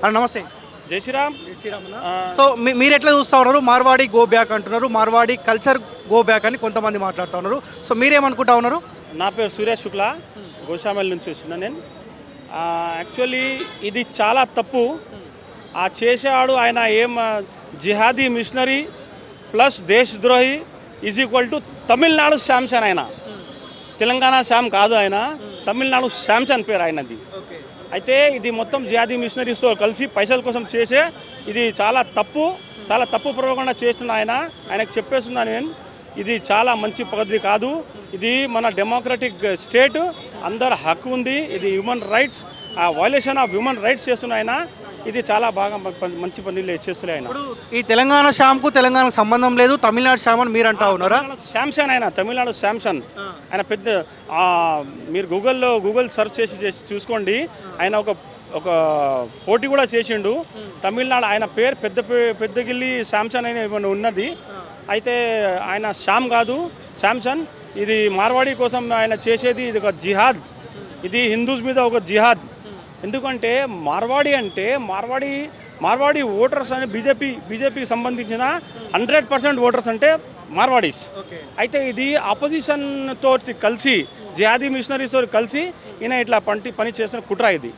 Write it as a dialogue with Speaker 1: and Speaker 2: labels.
Speaker 1: నమస్తే.
Speaker 2: జై శ్రీరామ్.
Speaker 1: సో మీరు ఎట్లా చూస్తూ ఉన్నారు? మార్వాడి గో బ్యాక్ అంటున్నారు, మార్వాడి కల్చర్ గో బ్యాక్ అని కొంతమంది మాట్లాడుతూ ఉన్నారు. సో మీరేమనుకుంటా ఉన్నారు?
Speaker 2: నా పేరు సురేష్ శుక్లా, గోషామల్ నుంచి వచ్చిన నేను. యాక్చువల్లీ ఇది చాలా తప్పు. చేసేవాడు ఆయన ఏం జిహాదీ మిషనరీ ప్లస్ దేశద్రోహి is equal to Tamil Nadu Samson. ఆయన తెలంగాణ శామ్ కాదు, ఆయన తమిళనాడు శాంసన్ పేరు ఆయనది. అయితే ఇది మొత్తం జిహాదీ మిషనరీస్తో కలిసి పైసల కోసం చేసే ఇది చాలా తప్పు పూర్వకంగా చేస్తున్న ఆయనకు చెప్పేస్తున్నా నేను. ఇది చాలా మంచి పద్ధతి కాదు. ఇది మన డెమోక్రటిక్ స్టేట్, అందరు హక్కు ఉంది. ఇది human rights, violation of human rights చేస్తున్న ఆయన. ఇది చాలా బాగా మంచి పనులు చేస్తులే ఆయన.
Speaker 1: ఇప్పుడు ఈ తెలంగాణ శ్యామ్కు తెలంగాణకు సంబంధం లేదు, తమిళనాడు శ్యామ్ అని మీరు అంటా ఉన్నారా?
Speaker 2: శాంసన్ ఆయన తమిళనాడు శాంసన్. ఆయన పెద్ద మీరు గూగుల్ సెర్చ్ చేసి చూసుకోండి. ఆయన ఒక పోటీ కూడా చేసిండు తమిళనాడు. ఆయన పేరు పెద్దగిల్లి శాంసన్ అయిన ఏమైనా ఉన్నది. అయితే ఆయన శ్యామ్ కాదు, శాంసన్. ఇది మార్వాడి కోసం ఆయన చేసేది ఇది ఒక జిహాద్. ఇది హిందూస్ మీద ఒక జిహాద్. ఎందుకంటే మార్వాడి ఓటర్స్ అని బీజేపీకి సంబంధించిన 100% ఓటర్స్ అంటే మార్వాడీస్. అయితే ఇది ఆపోజిషన్తో కలిసి జిహాదీ మిషనరీస్తో కలిసి ఈయన ఇట్లా పని చేసిన కుట్ర ఇది.